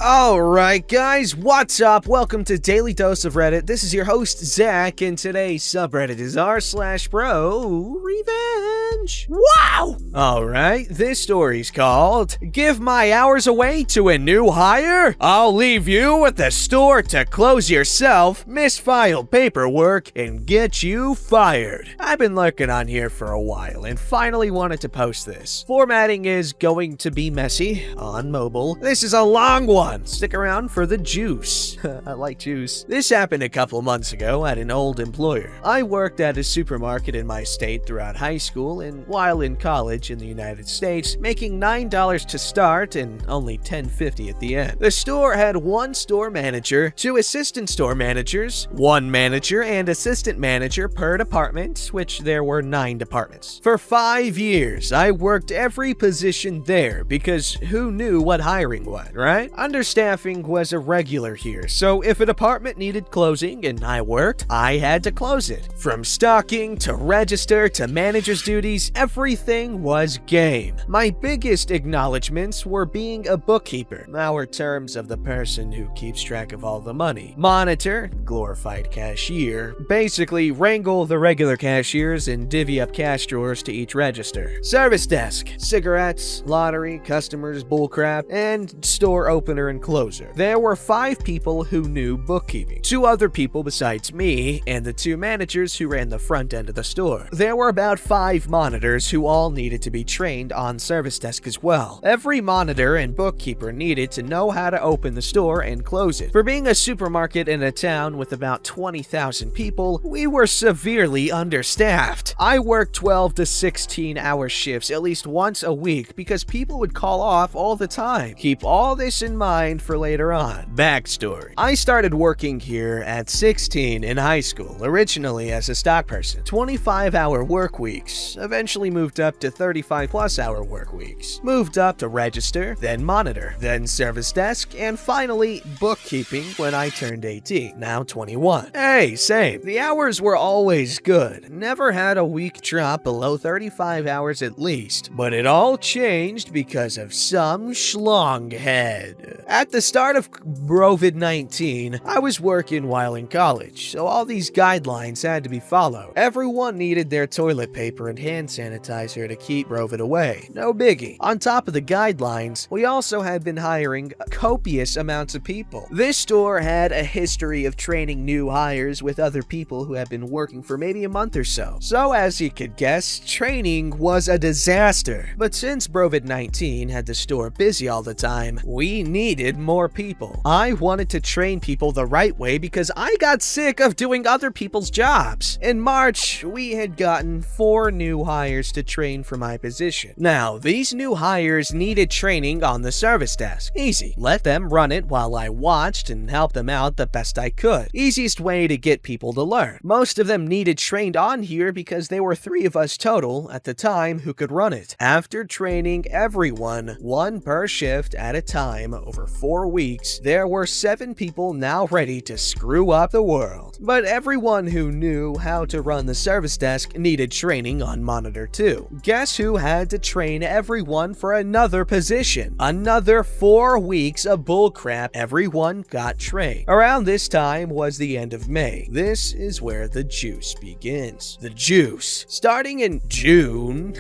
Alright guys, what's up? Welcome to Daily Dose of Reddit. This is your host, Zach, and today's subreddit is r/ProRevenge. Wow! Alright, this story's called, Give My Hours Away to a New Hire? I'll leave you at the store to close yourself, misfile paperwork, and get you fired. I've been lurking on here for a while and finally wanted to post this. Formatting is going to be messy on mobile. This is a long one. Stick around for the juice. I like juice. This happened a couple months ago at an old employer. I worked at a supermarket in my state throughout high school and while in college in the United States, making $9 to start and only $10.50 at the end. The store had one store manager, two assistant store managers, one manager and assistant manager per department, which there were 9 departments. For 5 years, I worked every position there because who knew what hiring was, right? Understaffing was a regular here, so if a department needed closing and I worked, I had to close it. From stocking to register to manager's duties, everything was game. My biggest acknowledgements were being a bookkeeper, our terms of the person who keeps track of all the money. Monitor, glorified cashier, basically wrangle the regular cashiers and divvy up cash drawers to each register. Service desk, cigarettes, lottery, customers, bullcrap, and store opener and closer. There were 5 people who knew bookkeeping, 2 other people besides me, and the 2 managers who ran the front end of the store. There were about 5 monitors who all needed to be trained on service desk as well. Every monitor and bookkeeper needed to know how to open the store and close it. For being a supermarket in a town with about 20,000 people, we were severely understaffed. I worked 12 to 16 hour shifts at least once a week because people would call off all the time. Keep all this in mind for later on. Backstory. I started working here at 16 in high school, originally as a stock person. 25-hour work weeks, eventually moved up to 35+ hour work weeks. Moved up to register, then monitor, then service desk, and finally bookkeeping when I turned 18, now 21. Hey, same. The hours were always good. Never had a week drop below 35 hours at least. But it all changed because of some schlonghead. At the start of COVID-19, I was working while in college, so all these guidelines had to be followed. Everyone needed their toilet paper and hand sanitizer to keep COVID away. No biggie. On top of the guidelines, we also had been hiring copious amounts of people. This store had a history of training new hires with other people who had been working for maybe a month or so. So as you could guess, training was a disaster. But since COVID-19 had the store busy all the time, we needed more people. I wanted to train people the right way because I got sick of doing other people's jobs. In March, we had gotten 4 new hires to train for my position. Now, these new hires needed training on the service desk. Easy. Let them run it while I watched and helped them out the best I could. Easiest way to get people to learn. Most of them needed trained on here because there were 3 of us total at the time who could run it. After training everyone, 1 per shift at a time over 4 weeks, there were 7 people now ready to screw up the world. But everyone who knew how to run the service desk needed training on monitor too. Guess who had to train everyone for another position? Another 4 weeks of bullcrap. Everyone got trained. Around this time was the end of May. This is where the juice begins. The juice. Starting in June,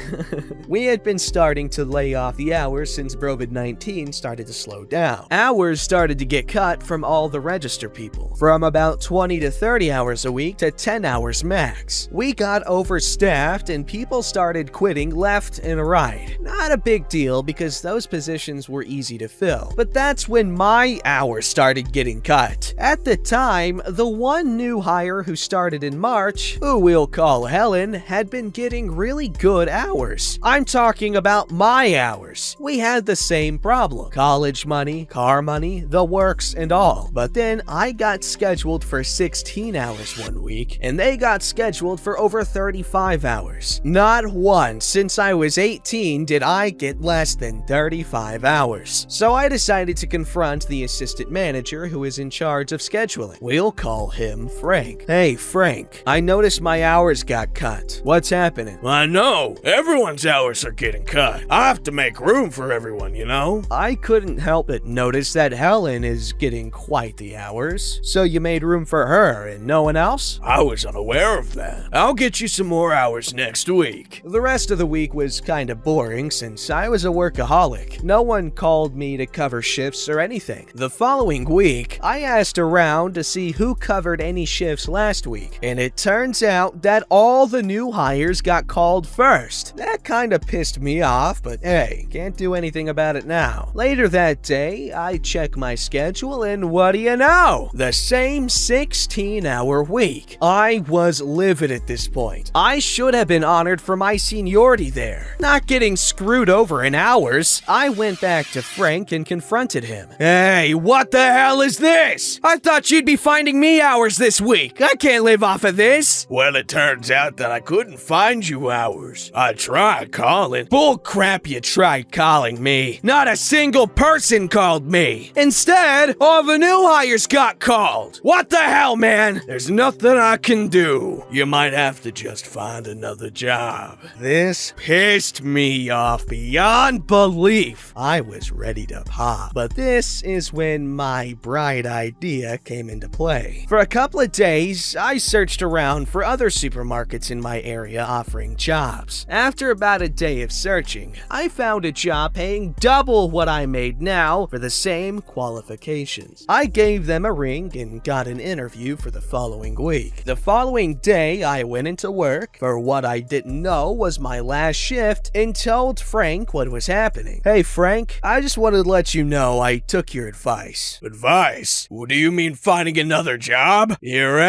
we had been starting to lay off the hours since COVID-19 started to slow down. Hours started to get cut from all the register people, from about 20 to 30 hours a week to 10 hours max. We got overstaffed and people started quitting left and right. Not a big deal because those positions were easy to fill, but that's when my hours started getting cut. At the time, the one new hire who started in March, who we'll call Helen, had been getting really good hours. I'm talking about my hours. We had the same problem. College money, car money, the works and all. But then I got scheduled for 16 hours one week, and they got scheduled for over 35 hours. Not once since I was 18 did I get less than 35 hours. So I decided to confront the assistant manager who is in charge of scheduling. We'll call him Frank. Hey Frank, I noticed my hours got cut. What's happening? I know. Everyone's hours are getting cut. I have to make room for everyone, you know? I couldn't help but Notice that Helen is getting quite the hours, so you made room for her and no one else? I was unaware of that. I'll get you some more hours next week. The rest of the week was kind of boring since I was a workaholic. No one called me to cover shifts or anything. The following week, I asked around to see who covered any shifts last week, and it turns out that all the new hires got called first. That kind of pissed me off, but hey, can't do anything about it now. Later that day, I check my schedule and what do you know? The same 16-hour week. I was livid at this point. I should have been honored for my seniority there. Not getting screwed over in hours. I went back to Frank and confronted him. Hey, what the hell is this? I thought you'd be finding me hours this week. I can't live off of this. Well, it turns out that I couldn't find you hours. I tried calling. Bull crap, you tried calling me. Not a single person called me. Instead, all the new hires got called. What the hell, man? There's nothing I can do. You might have to just find another job. This pissed me off beyond belief. I was ready to pop. But this is when my bright idea came into play. For a couple of days, I searched around for other supermarkets in my area offering jobs. After about a day of searching, I found a job paying double what I made now for the same qualifications. I gave them a ring and got an interview for the following week. The following day, I went into work for what I didn't know was my last shift and told Frank what was happening. Hey Frank, I just wanted to let you know I took your advice. Advice? What do you mean finding another job? You're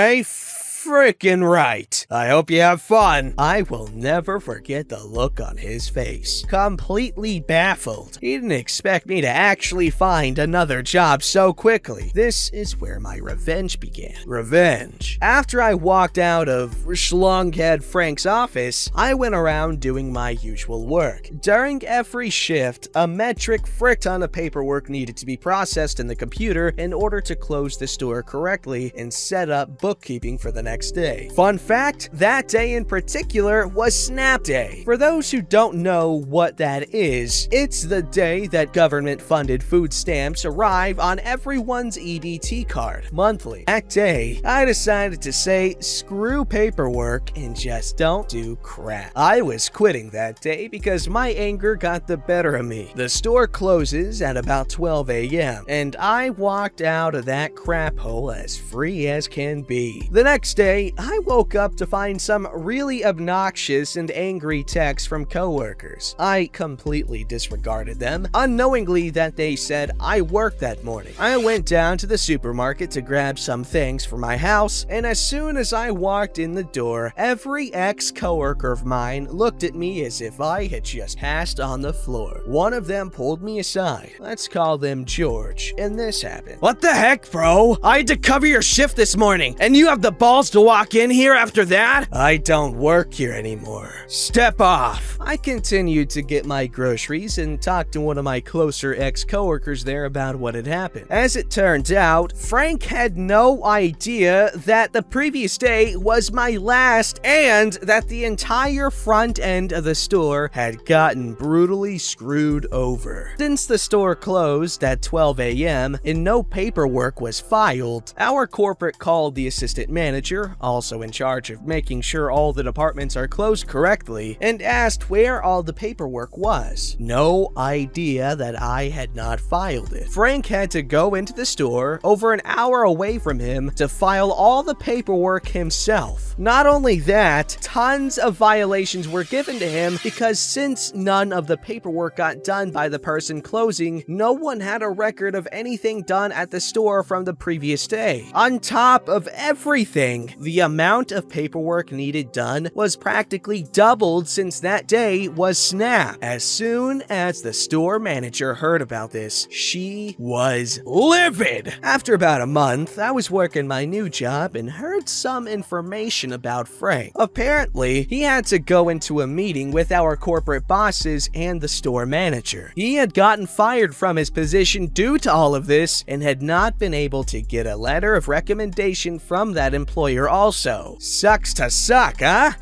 frickin' right. I hope you have fun. I will never forget the look on his face. Completely baffled. He didn't expect me to actually find another job so quickly. This is where my revenge began. Revenge. After I walked out of Schlonghead Frank's office, I went around doing my usual work. During every shift, a metric frick ton of paperwork needed to be processed in the computer in order to close the store correctly and set up bookkeeping for the next day. Fun fact, that day in particular was Snap Day. For those who don't know what that is, it's the day that government-funded food stamps arrive on everyone's EBT card monthly. That day, I decided to say screw paperwork and just don't do crap. I was quitting that day because my anger got the better of me. The store closes at about 12 a.m. and I walked out of that crap hole as free as can be. The next day, I woke up to find some really obnoxious and angry texts from coworkers. I completely disregarded them, unknowingly that they said I worked that morning. I went down to the supermarket to grab some things for my house, and as soon as I walked in the door, every ex-coworker of mine looked at me as if I had just passed on the floor. One of them pulled me aside. Let's call them George, and this happened. What the heck, bro? I had to cover your shift this morning, and you have the balls to walk in here after that? I don't work here anymore. Step off. I continued to get my groceries and talked to one of my closer ex-coworkers there about what had happened. As it turned out, Frank had no idea that the previous day was my last and that the entire front end of the store had gotten brutally screwed over. Since the store closed at 12 a.m. and no paperwork was filed, our corporate called the assistant manager, also in charge of making sure all the departments are closed correctly, and asked where all the paperwork was. No idea that I had not filed it. Frank had to go into the store over an hour away from him to file all the paperwork himself. Not only that, tons of violations were given to him because since none of the paperwork got done by the person closing, no one had a record of anything done at the store from the previous day. On top of everything, the amount of paperwork needed done was practically doubled since that day was Snap. As soon as the store manager heard about this, she was livid. After about a month, I was working my new job and heard some information about Frank. Apparently, he had to go into a meeting with our corporate bosses and the store manager. He had gotten fired from his position due to all of this and had not been able to get a letter of recommendation from that employer also. Sucks to suck, huh?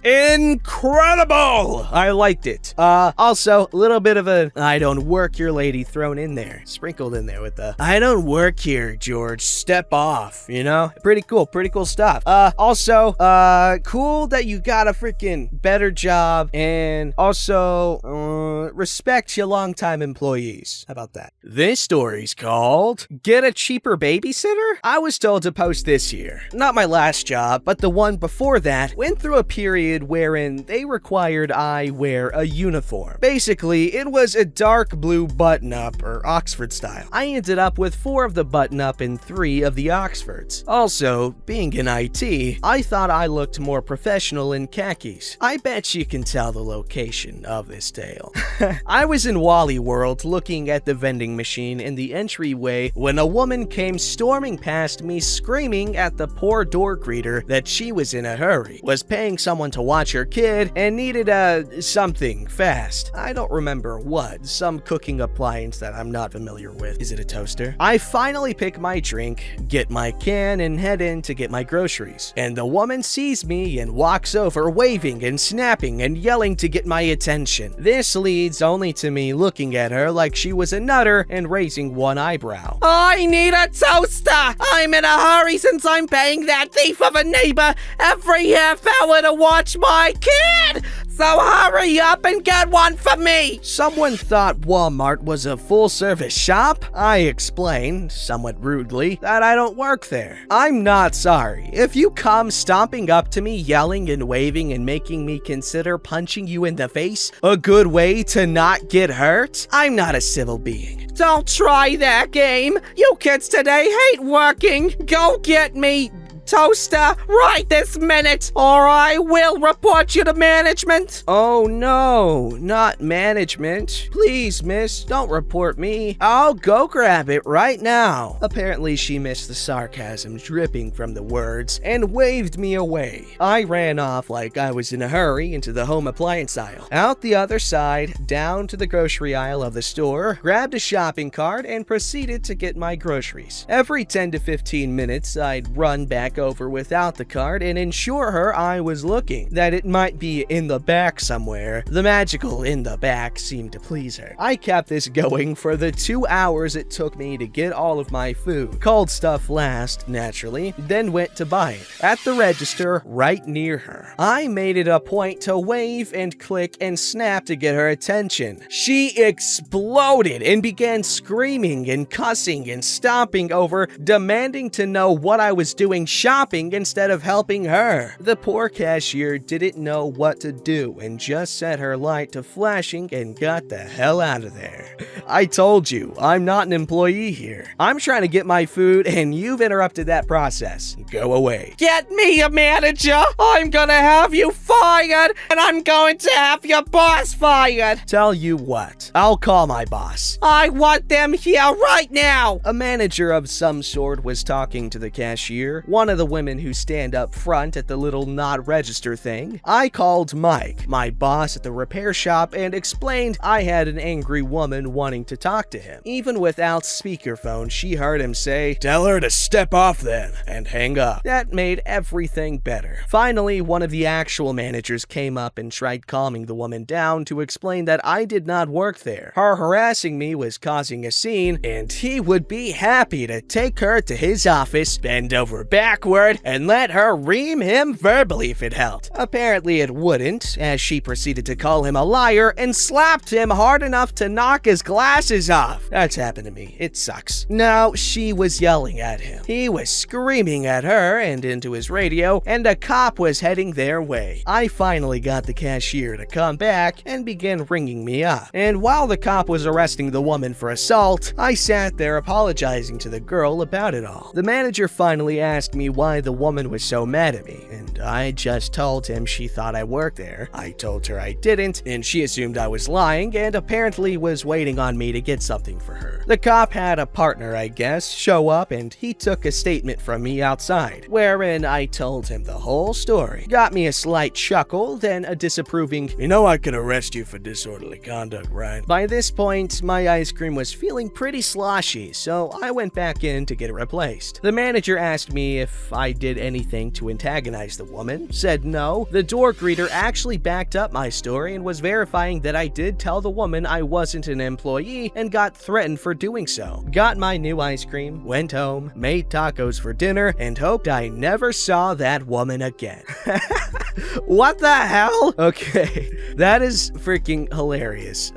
incredible! I liked it. Also, a little bit of a I don't work here lady thrown in there, sprinkled in there with the I don't work here, George, step off, you know? Pretty cool stuff. Also, cool that you got a freaking better job, and also, respect your longtime employees. How about that? This story's called Get a Cheaper Babysitter? I was told to post this year. Not my last job, but the one before that went through a period wherein they required I wear a uniform. Basically, it was a dark blue button-up, or Oxford style. I ended up with 4 of the button-up and 3 of the Oxfords. Also, being in IT, I thought I looked more professional in khakis. I bet you can tell the location of this tale. I was in Wally World looking at the vending machine in the entryway when a woman came storming past me screaming at the poor door greeter that she was in a hurry, was paying someone to watch her kid, and needed something fast. I don't remember what, some cooking appliance that I'm not familiar with. Is it a toaster? I finally pick my drink, get my can, and head in to get my groceries. And the woman sees me and walks over waving and snapping and yelling to get my attention. This leads only to me looking at her like she was a nutter and raising one eyebrow. I need a toaster! I'm in a hurry since I'm paying that thief of a neighbor every half hour to watch my kid! So hurry up and get one for me! Someone thought Walmart was a full-service shop? I explained, somewhat rudely, that I don't work there. I'm not sorry. If you come stomping up to me yelling and waving and making me consider punching you in the face a good way to not get hurt, I'm not a civil being. Don't try that game! You kids today hate working! Go get me toaster right this minute, or I will report you to management. Oh no, not management. Please, miss, don't report me. I'll go grab it right now. Apparently she missed the sarcasm dripping from the words and waved me away. I ran off like I was in a hurry into the home appliance aisle, out the other side, down to the grocery aisle of the store, grabbed a shopping cart, and proceeded to get my groceries. Every 10 to 15 minutes, I'd run back over without the cart and ensure her I was looking, that it might be in the back somewhere. The magical in the back seemed to please her. I kept this going for the 2 hours it took me to get all of my food. Cold stuff last, naturally, then went to buy it at the register right near her. I made it a point to wave and click and snap to get her attention. She exploded and began screaming and cussing and stomping over, demanding to know what I was doing shopping instead of helping her. The poor cashier didn't know what to do and just set her light to flashing and got the hell out of there. I told you, I'm not an employee here. I'm trying to get my food and you've interrupted that process. Go away. Get me a manager! I'm gonna have you fired, and I'm going to have your boss fired! Tell you what, I'll call my boss. I want them here right now! A manager of some sort was talking to the cashier, one of the women who stand up front at the little not register thing. I called Mike, my boss at the repair shop, and explained I had an angry woman wanting to talk to him. Even without speakerphone, she heard him say, "Tell her to step off then," and hang up. That made everything better. Finally, one of the actual managers came up and tried calming the woman down to explain that I did not work there. Her harassing me was causing a scene, and he would be happy to take her to his office, bend over backward, and let her ream him verbally if it helped. Apparently it wouldn't, as she proceeded to call him a liar and slapped him hard enough to knock his glasses off. That's happened to me. It sucks. Now, she was yelling at him. He was screaming at her and into his radio, and a cop was heading their way. I finally got the cashier to come back and begin ringing me up. And while the cop was arresting the woman for assault, I sat there apologizing to the girl about it all. The manager finally asked me why the woman was so mad at me, and I just told him she thought I worked there. I told her I didn't, and she assumed I was lying and apparently was waiting on me to get something for her. The cop had a partner, I guess, show up, and he took a statement from me outside, wherein I told him the whole story. Got me a slight chuckle, then a disapproving, "You know I can arrest you for disorderly conduct, right?" By this point, my ice cream was feeling pretty sloshy, so I went back in to get it replaced. The manager asked me if if I did anything to antagonize the woman, said no. The door greeter actually backed up my story and was verifying that I did tell the woman I wasn't an employee and got threatened for doing so. Got my new ice cream, went home, made tacos for dinner, and hoped I never saw that woman again. What the hell? Okay, that is freaking hilarious.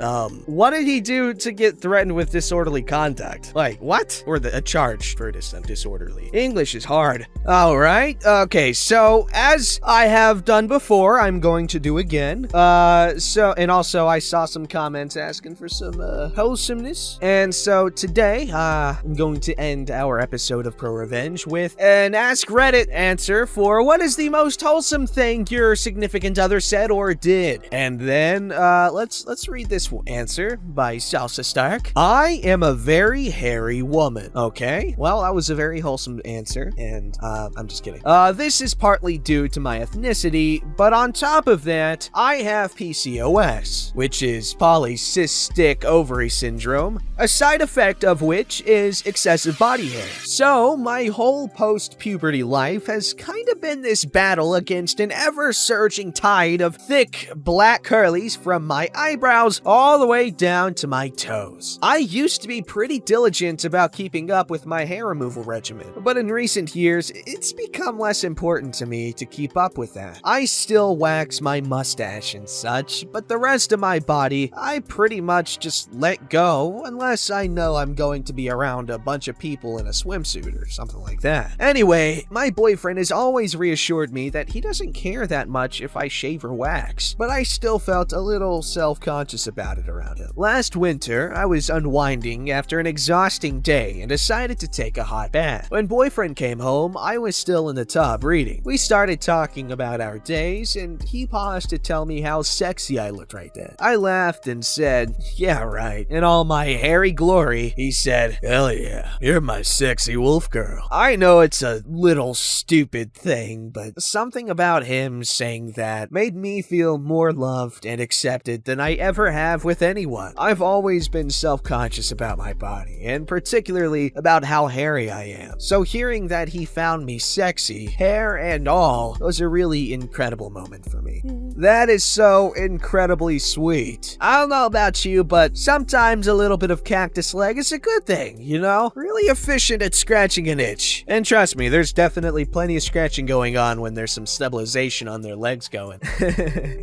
What did he do to get threatened with disorderly conduct? Like, what? Or a charge for disorderly. English is hard. All right. Okay, so as I have done before, I'm going to do again. And also I saw some comments asking for some wholesomeness. And so today, I'm going to end our episode of ProRevenge with an Ask Reddit answer for what is the most wholesome thing your significant other said or did. And then let's read this answer by Salsa Stark. I am a very hairy woman. Okay, well, that was a very wholesome answer, and I'm just kidding. This is partly due to my ethnicity, but on top of that, I have PCOS, which is polycystic ovary syndrome, a side effect of which is excessive body hair. So my whole post-puberty life has kind of been this battle against an ever-surging tide of thick black curlies from my eyebrows all the way down to my toes. I used to be pretty diligent about keeping up with my hair removal regimen, but in recent years, it's become less important to me to keep up with that. I still wax my mustache and such, but the rest of my body, I pretty much just let go unless I know I'm going to be around a bunch of people in a swimsuit or something like that. Anyway, my boyfriend has always reassured me that he doesn't care that much if I shave or wax, but I still felt a little self-conscious about it around him. Last winter, I was unwinding after an exhausting day and decided to take a hot bath. When boyfriend came home, I was still in the tub reading. We started talking about our days, and he paused to tell me how sexy I looked right then. I laughed and said, yeah, right. In all my hairy glory, he said, hell yeah, you're my sexy wolf girl. I know it's a little stupid thing, but something about him saying that made me feel more loved and accepted than I ever have with anyone. I've always been self-conscious about my body, and particularly about how hairy I am. So hearing that he found me sexy, hair and all, was a really incredible moment for me. That is so incredibly sweet. I don't know about you, but sometimes a little bit of cactus leg is a good thing, you know? Really efficient at scratching an itch. And trust me, there's definitely plenty of scratching going on when there's some stabilization on their legs going.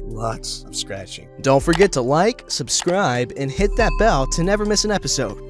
Lots of scratching. Don't forget to like, subscribe, and hit that bell to never miss an episode.